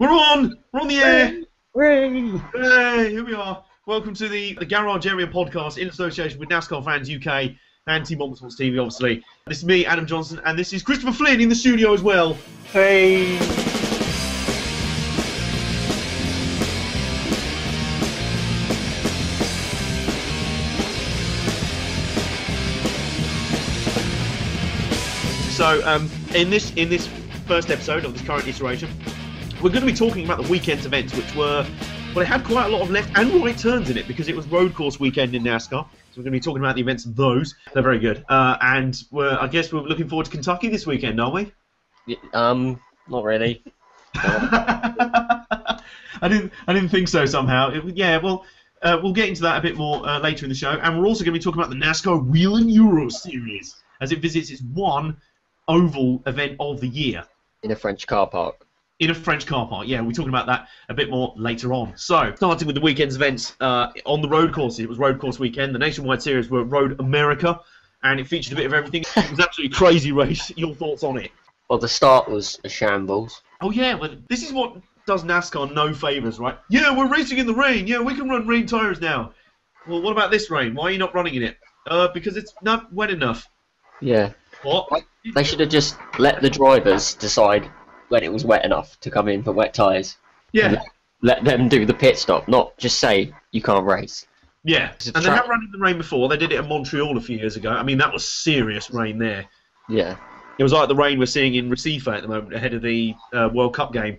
We're on! We're on the air! Hooray! Hey, here we are. Welcome to the Garage Area podcast in association with NASCAR Fans UK and Team Bombersports TV, obviously. This is me, Adam Johnson, and this is Christopher Flynn in the studio as well. Hey! So, in this first episode of this current iteration, we're going to be talking about the weekend's events, which were, well, it had quite a lot of left and right turns in it because it was road course weekend in NASCAR. So we're going to be talking about the events of those. They're very good. And I guess we're looking forward to Kentucky this weekend, aren't we? Not really. I didn't think so somehow. We'll get into that a bit more later in the show. And we're also going to be talking about the NASCAR Whelen Euro Series as it visits its one oval event of the year. In a French car park. In a French car park, yeah. We're talking about that a bit more later on. So, starting with the weekend's events on the road courses. It was road course weekend. The Nationwide Series were Road America, and it featured a bit of everything. It was absolutely a crazy race. Your thoughts on it? Well, the start was a shambles. Oh, yeah. Well, this is what does NASCAR no favours, right? Yeah, we're racing in the rain. Yeah, we can run rain tyres now. Well, what about this rain? Why are you not running in it? Because it's not wet enough. Yeah. What? They should have just let the drivers decide when it was wet enough to come in for wet tyres. Yeah. Let them do the pit stop, not just say you can't race. Yeah. And they have run in the rain before. They did it at Montreal a few years ago. I mean, that was serious rain there. Yeah. It was like the rain we're seeing in Recife at the moment ahead of the World Cup game.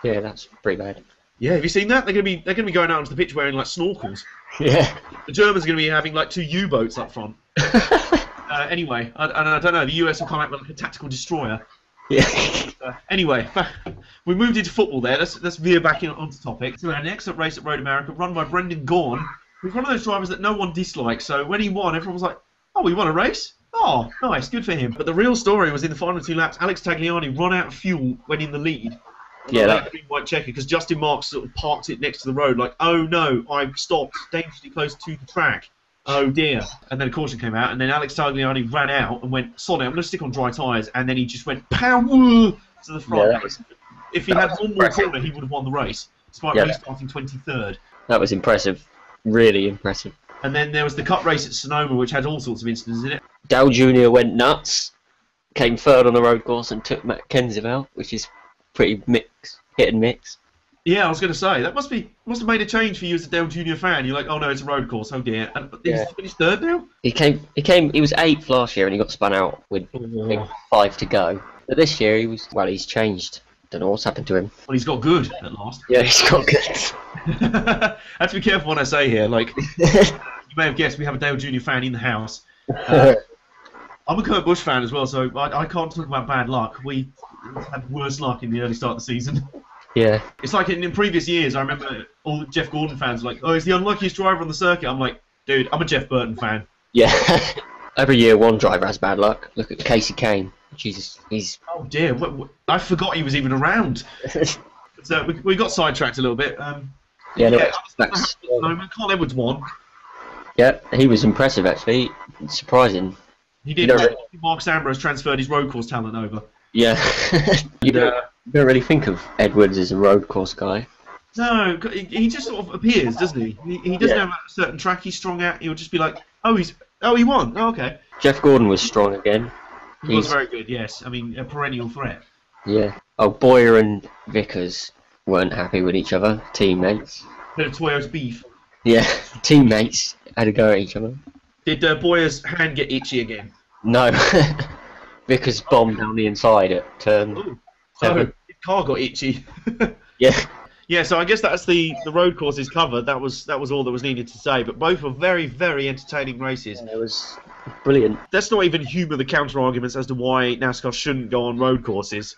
Yeah, that's pretty bad. Yeah, have you seen that? They're gonna be going out onto the pitch wearing like snorkels. Yeah. The Germans are gonna be having like 2 U-boats up front. Anyway, I don't know. The US will come out with like a tactical destroyer. Yeah. Anyway, we moved into football there. Let's veer back onto topic. So our next up race at Road America, run by Brendan Gaughan, who's one of those drivers that no one dislikes. So when he won, everyone was like, "Oh, he won a race? Oh, nice, good for him." But the real story was in the final 2 laps. Alex Tagliani ran out of fuel when in the lead. Yeah, that green white checker because Justin Marks sort of parked it next to the road, like, "Oh no, I've stopped dangerously close to the track. Oh dear." And then a caution came out, and then Alex Tagliani ran out and went, "Sorry, I'm going to stick on dry tyres," and then he just went power to the front. Yeah, if he had one more corner, he would have won the race, despite restarting 23rd. That was impressive. Really impressive. And then there was the Cup race at Sonoma, which had all sorts of incidents in it. Dale Jr. went nuts, came third on the road course and took Matt Kenseth out, which is pretty hit and mix. Yeah, I was going to say, that must have made a change for you as a Dale Jr. fan. You're like, "Oh no, it's a road course, oh dear." And he's finished third now? He was 8th last year and he got spun out with 5 to go. But this year he's changed. Don't know what's happened to him. Well, he's got good at last. Yeah, he's got good. I have to be careful what I say here. Like, you may have guessed, we have a Dale Jr. fan in the house. I'm a Kurt Busch fan as well, so I can't talk about bad luck. We had worse luck in the early start of the season. Yeah. It's like in previous years, I remember all the Jeff Gordon fans were like, "Oh, he's the unluckiest driver on the circuit." I'm like, dude, I'm a Jeff Burton fan. Yeah. Every year one driver has bad luck. Look at Casey Kane. Jesus, he's... Oh dear, I forgot he was even around. So we got sidetracked a little bit. Carl Edwards won. Yeah, he was impressive actually. Surprising. He did. Mark Ambrose transferred his road course talent over. Yeah. You don't really think of Edwards as a road course guy. No, he just sort of appears, doesn't he? He doesn't have a certain track he's strong at. He'll just be like, he won. Oh, okay. Jeff Gordon was strong again. He was very good, yes. I mean, a perennial threat. Yeah. Oh, Boyer and Vickers weren't happy with each other. Teammates. Bit of Toyo's beef. Yeah, teammates had a go at each other. Did Boyer's hand get itchy again? No. Vickers bombed down the inside at turn 7. His car got itchy. Yeah. Yeah, so I guess that's the road courses covered. That was all that was needed to say. But both were very, very entertaining races. Yeah, it was brilliant. Let's not even humour the counter arguments as to why NASCAR shouldn't go on road courses.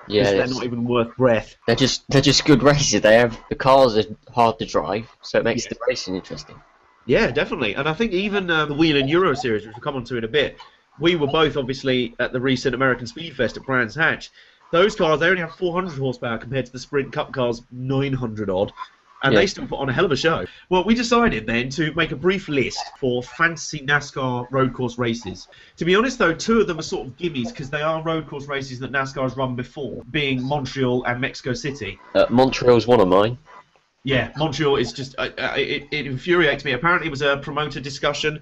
Yeah, they're not even worth breath. They're just good races. The cars are hard to drive, so it makes the racing interesting. Yeah, definitely. And I think even the Whelen Euro Series, which we'll come on to in a bit, we were both obviously at the recent American Speed Fest at Brands Hatch. Those cars, they only have 400 horsepower compared to the Sprint Cup cars, 900 odd. And they still put on a hell of a show. Well, we decided then to make a brief list for fantasy NASCAR road course races. To be honest, though, 2 of them are sort of gimmies because they are road course races that NASCAR has run before, being Montreal and Mexico City. Montreal's one of mine. Yeah, Montreal is just... it infuriates me. Apparently it was a promoter discussion.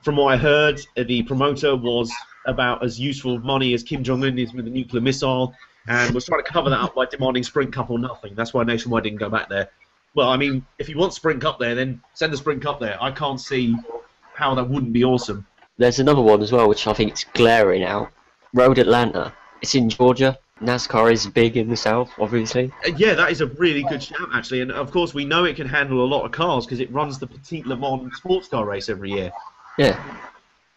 From what I heard, the promoter was about as useful of money as Kim Jong-un is with a nuclear missile, and was trying to cover that up by demanding Sprint Cup or nothing. That's why Nationwide didn't go back there. Well, I mean, if you want Sprint Cup there, then send the Sprint Cup there. I can't see how that wouldn't be awesome. There's another one as well, which I think is glaring out. Road Atlanta. It's in Georgia. NASCAR is big in the South, obviously. Yeah, that is a really good shout, actually. And, of course, we know it can handle a lot of cars because it runs the Petit Le Mans sports car race every year. Yeah.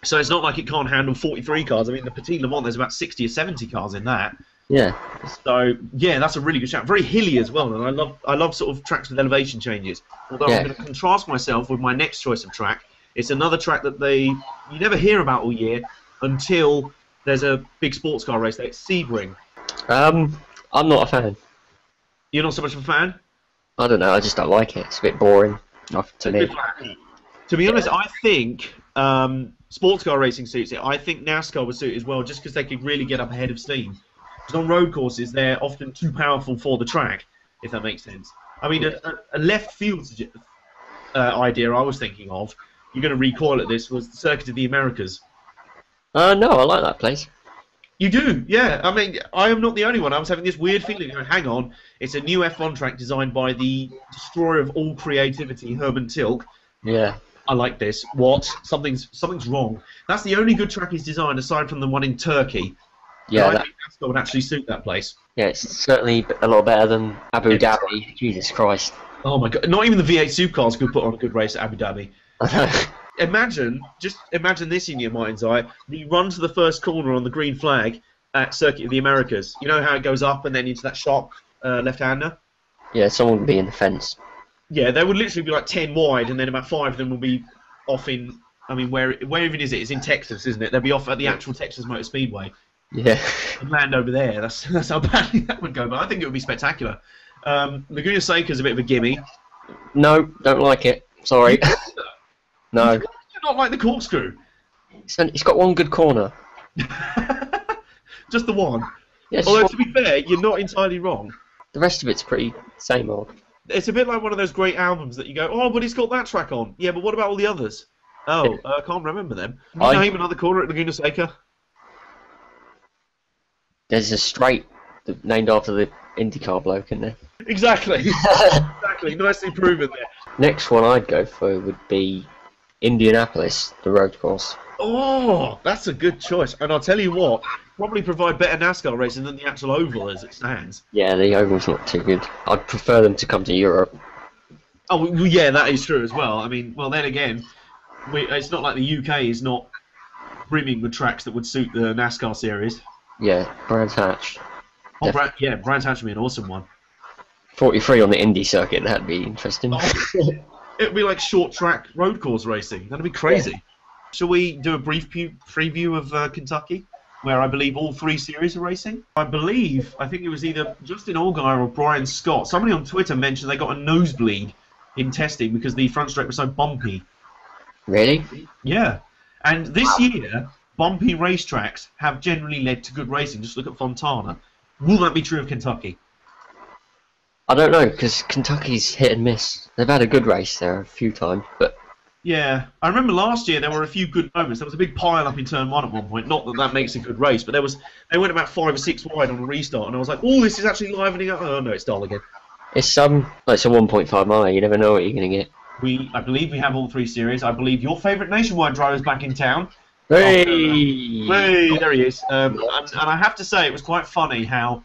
So it's not like it can't handle 43 cars. I mean, the Petit Le Mans, there's about 60 or 70 cars in that. Yeah. So yeah, that's a really good shout. Very hilly as well, and I love sort of tracks with elevation changes. Although I'm going to contrast myself with my next choice of track. It's another track that you never hear about all year until there's a big sports car race there. It's Sebring. I'm not a fan. You're not so much of a fan? I don't know. I just don't like it. It's a bit boring. To me. To be honest, I think sports car racing suits it. I think NASCAR would suit it as well, just because they could really get up ahead of steam. Because on road courses, they're often too powerful for the track, if that makes sense. I mean, a left field idea I was thinking of, you're going to recoil at this, was the Circuit of the Americas. No, I like that place. You do, yeah. I mean, I am not the only one. I was having this weird feeling, hang on, it's a new F1 track designed by the destroyer of all creativity, Herman Tilke. Yeah. I like this. What? Something's wrong. That's the only good track he's designed, aside from the one in Turkey. Yeah, I think NASCAR would actually suit that place. Yeah, it's certainly a lot better than Abu Dhabi. Jesus Christ. Oh my God! Not even the V8 supercars could put on a good race at Abu Dhabi. Imagine this in your mind's eye: the run to the first corner on the green flag at Circuit of the Americas. You know how it goes up and then into that sharp left-hander? Yeah, someone would be in the fence. Yeah, there would literally be like 10 wide, and then about 5 of them will be off in. I mean, where even is it? It's in Texas, isn't it? They'll be off at the actual Texas Motor Speedway. Yeah. And land over there. That's how badly that would go. But I think it would be spectacular. Laguna Seca's a bit of a gimme. No, don't like it. Sorry. No. You do not like the corkscrew. It's got one good corner. Just the one. Yeah, although, to be fair, you're not entirely wrong. The rest of it's pretty same old. It's a bit like one of those great albums that you go, oh, but it's got that track on. Yeah, but what about all the others? Oh, I can't remember them. Can you name another corner at Laguna Seca? There's a straight named after the IndyCar bloke, isn't there? Exactly. Exactly. Nicely proven there. Next one I'd go for would be Indianapolis, the road course. Oh, that's a good choice. And I'll tell you what, probably provide better NASCAR racing than the actual oval as it stands. Yeah, the oval's not too good. I'd prefer them to come to Europe. Oh, well, yeah, that is true as well. I mean, well, then again, it's not like the UK is not brimming with tracks that would suit the NASCAR series. Yeah, Brands Hatch. Oh, Brands Hatch would be an awesome one. 43 on the Indy circuit, that'd be interesting. Oh, it would be like short track road course racing. That'd be crazy. Yeah. Shall we do a brief preview of Kentucky, where I believe all 3 series are racing? I think it was either Justin Allgaier or Brian Scott. Somebody on Twitter mentioned they got a nosebleed in testing because the front straight was so bumpy. Really? Yeah. And this year, bumpy racetracks have generally led to good racing. Just look at Fontana. Will that be true of Kentucky? I don't know, because Kentucky's hit and miss. They've had a good race there a few times, but... Yeah, I remember last year there were a few good moments. There was a big pile-up in Turn 1 at one point. Not that that makes a good race, but they went about 5 or 6 wide on a restart, and I was like, oh, this is actually livening up. Oh, no, it's dull again. It's a 1.5 mile. You never know what you're going to get. I believe we have all 3 series. I believe your favourite Nationwide driver's back in town. Hey! Hey, there he is. And I have to say, it was quite funny how,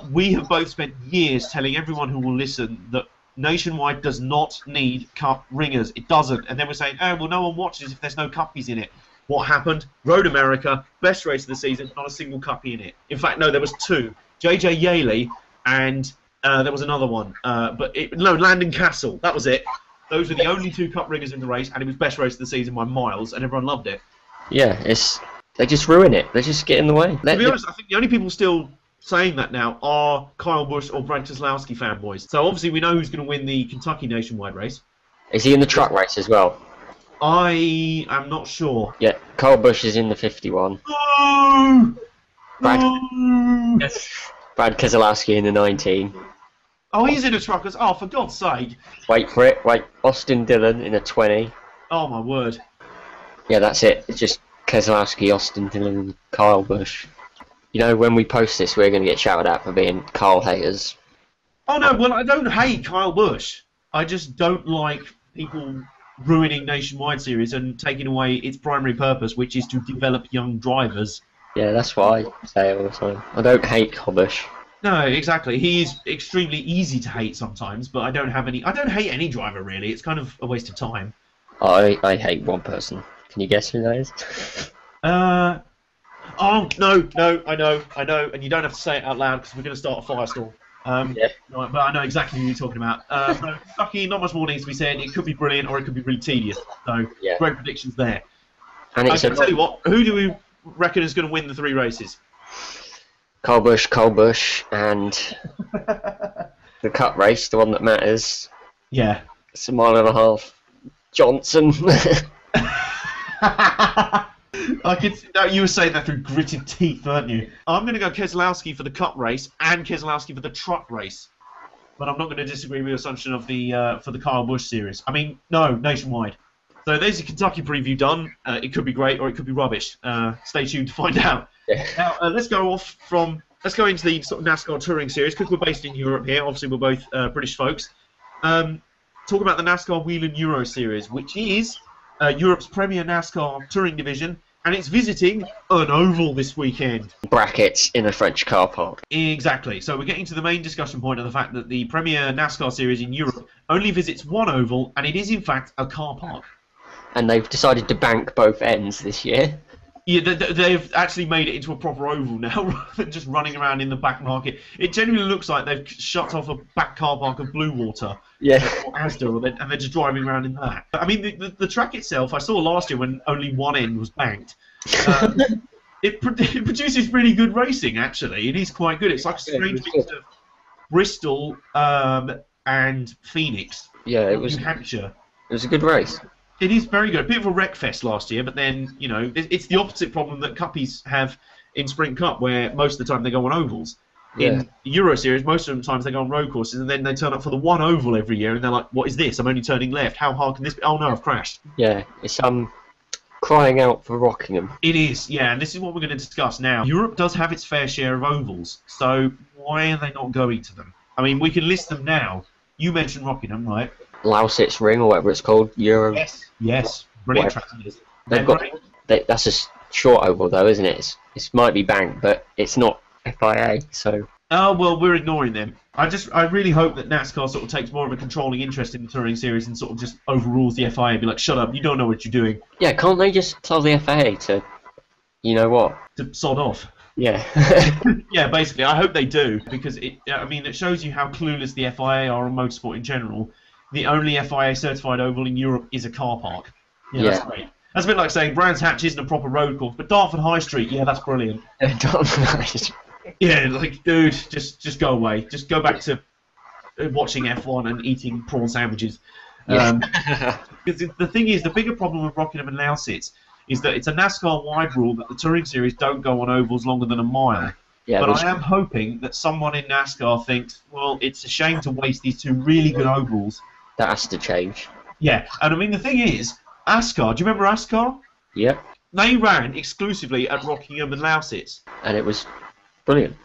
we have both spent years telling everyone who will listen that Nationwide does not need cup ringers. It doesn't. And then we're saying, oh, well, no one watches if there's no cuppies in it. What happened? Road America, best race of the season, not a single cuppie in it. In fact, no, there was 2. JJ Yaley and there was another one. Landon Castle. That was it. Those were the only 2 cup ringers in the race, and it was best race of the season by miles, and everyone loved it. Yeah, they just ruin it. They just get in the way. To be honest, I think the only people still saying that now are Kyle Busch or Brad Keselowski fanboys. So obviously we know who's going to win the Kentucky Nationwide race. Is he in the truck race as well? I am not sure. Yeah, Kyle Busch is in the 51. No! Brad, No! Brad Keselowski in the 19. Oh, he's in a truck. Oh, for God's sake. Wait for it. Wait, Austin Dillon in a 20. Oh, my word. Yeah, that's it. It's just Keselowski, Austin Dillon, and Kyle Busch. You know, when we post this, we're going to get shouted at for being Kyle haters. Oh, no, well, I don't hate Kyle Busch. I just don't like people ruining Nationwide Series and taking away its primary purpose, which is to develop young drivers. Yeah, that's what I say all the time. I don't hate Kyle Busch. No, exactly. He is extremely easy to hate sometimes, but I don't hate any driver, really. It's kind of a waste of time. I hate one person. Can you guess who that is? Oh, no, I know, and you don't have to say it out loud because we're going to start a firestorm. Yeah. Right, but I know exactly who you're talking about. No, Kentucky, not much more needs to be said. It could be brilliant or it could be really tedious. So, Yeah. great predictions there. And I it's can tell you what, who do we reckon is going to win the 3 races? Kyle Busch, and the Cup race, the one that matters. Yeah. It's a mile and a half. Johnson. You were saying that through gritted teeth, weren't you? I'm going to go Keselowski for the Cup race and Keselowski for the truck race, but I'm not going to disagree with your assumption of the for the Kyle Busch series. I mean, no, Nationwide. So there's your Kentucky preview done. It could be great or it could be rubbish. Stay tuned to find out. Yeah. Now let's go into the sort of NASCAR Touring Series because we're based in Europe here. Obviously, we're both British folks. Talk about the NASCAR Whelen Euro Series, which is Europe's premier NASCAR touring division, and it's visiting an oval this weekend. Brackets in a French car park. Exactly. So we're getting to the main discussion point of the fact that the premier NASCAR series in Europe only visits one oval, and it is in fact a car park. And they've decided to bank both ends this year. Yeah, they've actually made it into a proper oval now, rather than just running around in the back market. It genuinely looks like they've shut off a back car park of Blue Water, Yeah. or Asda, and they're just driving around in that. I mean, the track itself, I saw last year when only one end was banked. It produces really good racing, actually. It is quite good. It's like a strange mix of Bristol and Phoenix. Yeah, it was. New Hampshire. It was a good race. It is very good. A bit of a wreck fest last year, but then, you know, it's the opposite problem that Cuppies have in Sprint Cup, where most of the time they go on ovals. Yeah. In the Euro Series, most of the times they go on road courses, and then they turn up for the one oval every year, and they're like, what is this? I'm only turning left. How hard can this be? Oh, no, I've crashed. Yeah, it's crying out for Rockingham. It is, yeah, and this is what we're going to discuss now. Europe does have its fair share of ovals, so why are they not going to them? I mean, we can list them now. You mentioned Rockingham, right? Lausitz Ring, or whatever it's called, Euro. Yes. Brilliant Whatever. track it is. They've got. That's a short oval, though, isn't it? It might be banked, but it's not FIA, so. Oh, well, we're ignoring them. I really hope that NASCAR sort of takes more of a controlling interest in the touring series and sort of just overrules the FIA and be like, shut up, you don't know what you're doing. Yeah, can't they just tell the FIA to, you know what? To sod off. Yeah. Yeah, basically, I hope they do, because it shows you how clueless the FIA are on motorsport in general. The only FIA certified oval in Europe is a car park. Yeah, that's great. That's a bit like saying Brands Hatch isn't a proper road course, but Dartford High Street, yeah, that's brilliant. Yeah, like, dude, just go away. Just go back to watching F1 and eating prawn sandwiches. Because the thing is, the bigger problem with Rockingham and Lausitz is that it's a NASCAR-wide rule that the touring series don't go on ovals longer than a mile. Yeah, but I am hoping that someone in NASCAR thinks, well, it's a shame to waste these two really good ovals. That has to change. Yeah, and I mean, the thing is, ASCAR, do you remember ASCAR? Yeah. They ran exclusively at Rockingham and Lausitz. And it was brilliant.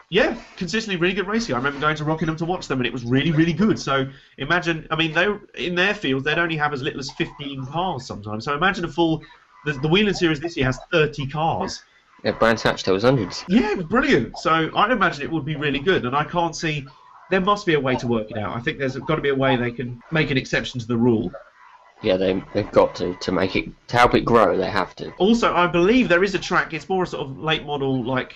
Yeah, consistently really good racing. I remember going to Rockingham to watch them, and it was really, really good. So imagine, I mean, in their fields, they'd only have as little as 15 cars sometimes. So imagine the Whelen Series this year has 30 cars. Yeah, Brands Hatch, there was hundreds. Yeah, it was brilliant. So I'd imagine it would be really good, and I can't see. There must be a way to work it out. I think there's got to be a way they can make an exception to the rule. Yeah, they've got to make it, to help it grow. They have to. Also, I believe there is a track. It's more a sort of late model, like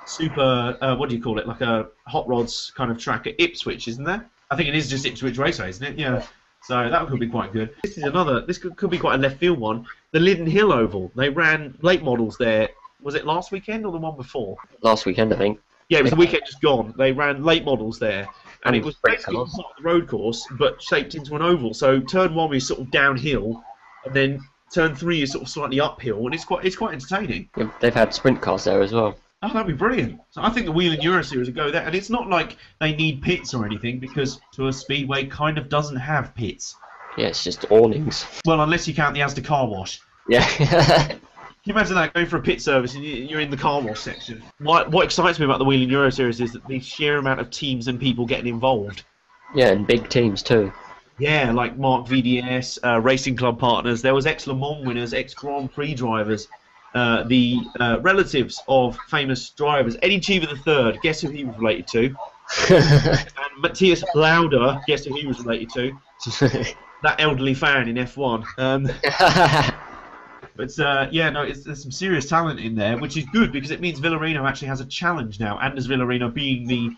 super. What do you call it? Like a hot rods kind of track at Ipswich, isn't there? I think it is just Ipswich Raceway, isn't it? Yeah. So that could be quite good. This is another. This could be quite a left field one. The Linden Hill Oval. They ran late models there. Was it last weekend or the one before? Last weekend, I think. Yeah, it was the weekend just gone. They ran late models there, and it was basically part of the road course, but shaped into an oval. So turn 1 is sort of downhill, and then turn 3 is sort of slightly uphill, and it's quite entertaining. Yeah, they've had sprint cars there as well. Oh, that'd be brilliant. So I think the Whelen Euro Series would go there, and it's not like they need pits or anything, because Tours Speedway kind of doesn't have pits. Yeah, it's just awnings. Well, unless you count the Asda car wash. Yeah. Can you imagine that, going for a pit service and you're in the car wash section? What excites me about the Whelen Euro Series is that the sheer amount of teams and people getting involved. Yeah, and big teams too. Yeah, like Mark VDS, Racing Club partners. There was ex-Le Mans winners, ex-Grand Prix drivers, the relatives of famous drivers. Eddie Cheever III, guess who he was related to? And Matthias Lauda, guess who he was related to? That elderly fan in F1. But yeah, no, there's some serious talent in there, which is good because it means Villarino actually has a challenge now. Anders Villarino being the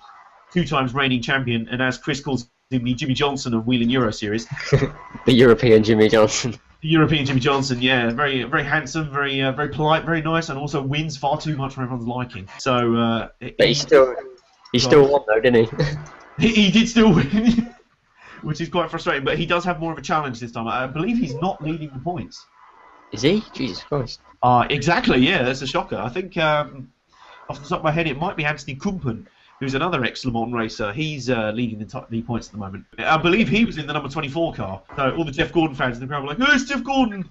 2 times reigning champion, and as Chris calls him, the Jimmy Johnson of Whelen Euro Series. The European Jimmy Johnson. The European Jimmy Johnson, yeah, very handsome, very polite, very nice, and also wins far too much for everyone's liking. So, but he still won though, didn't he? He did still win, which is quite frustrating. But he does have more of a challenge this time. I believe he's not leading the points. Is he? Jesus Christ. Exactly, yeah, that's a shocker. I think, off the top of my head, it might be Anthony Kumpen, who's another ex-Le Mans racer. He's leading the points at the moment. I believe he was in the number 24 car. So all the Jeff Gordon fans in the crowd were like, "Oh, it's Jeff Gordon!"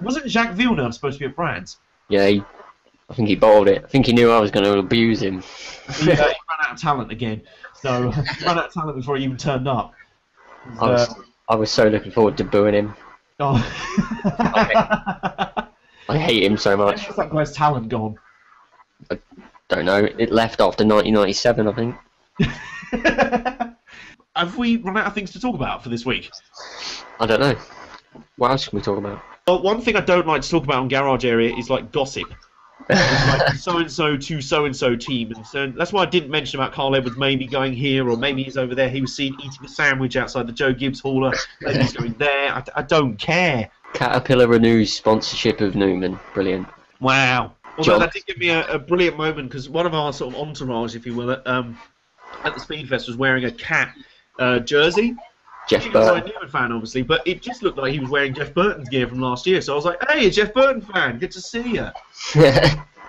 Wasn't Jacques Villeneuve supposed to be at France? Yeah, I think he bowled it. I think he knew I was going to abuse him. He ran out of talent again. So he ran out of talent before he even turned up. I was so looking forward to booing him. Oh. I hate him so much. Where's that guy's talent gone? I don't know. It left after 1997, I think. Have we run out of things to talk about for this week? I don't know. What else can we talk about? Well, one thing I don't like to talk about on Garage Area is like gossip. It's like so-and-so to so-and-so team, and so that's why I didn't mention about Carl Edwards maybe going here, or maybe he's over there. He was seen eating a sandwich outside the Joe Gibbs hauler. Maybe he's going there. I don't care. Caterpillar renews sponsorship of Newman. Brilliant. Wow. Although that did give me a brilliant moment, because one of our sort of entourage, if you will, at the Speedfest was wearing a Cat jersey. Jeff Burton. I was a Newman fan, obviously, but it just looked like he was wearing Jeff Burton's gear from last year. So I was like, "Hey, a Jeff Burton fan, good to see you."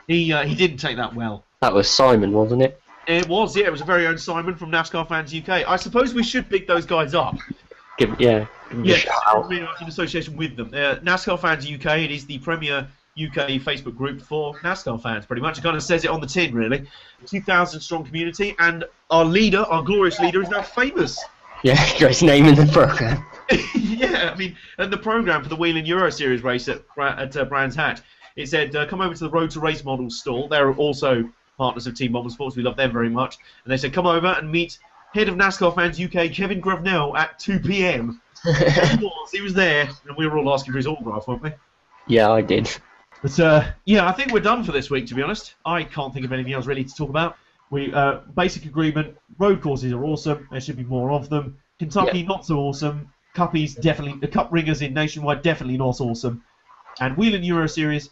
He didn't take that well. That was Simon, wasn't it? It was, yeah. It was a very own Simon from NASCAR Fans UK. I suppose we should pick those guys up. Give a shout out. In association with them. NASCAR Fans UK. It is the premier UK Facebook group for NASCAR fans, pretty much. It kind of says it on the tin, really. 2,000 strong community, and our leader, our glorious leader, is now famous. Yeah, great name in the program. Yeah, I mean, and the program for the Whelen Euro Series race at Brands Hatch, it said, come over to the Road to Race Models stall. They're also partners of Team Bombersports. We love them very much. And they said, come over and meet head of NASCAR Fans UK, Kevin Gravenell, at 2 p.m. He was there, and we were all asking for his autograph, weren't we? Yeah, I did. But, yeah, I think we're done for this week, to be honest. I can't think of anything else really to talk about. Basic agreement, road courses are awesome. There should be more of them. Kentucky, not so awesome. Cuppies, definitely. The Cup Ringers in Nationwide, definitely not awesome. And Whelen Euro Series,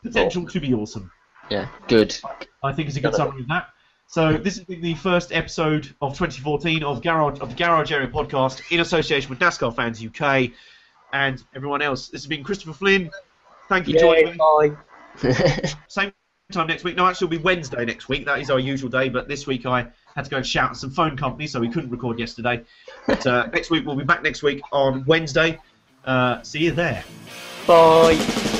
potential to be awesome. Yeah, good. I think it's a good summary of that. So this has been the first episode of 2014 of the Garage Area podcast in association with NASCAR Fans UK and everyone else. This has been Christopher Flynn. Thank you for joining me. Bye. Same time next week. No, actually, it'll be Wednesday next week. That is our usual day, but this week I had to go and shout at some phone companies, so we couldn't record yesterday. But next week, we'll be back next week on Wednesday. See you there. Bye.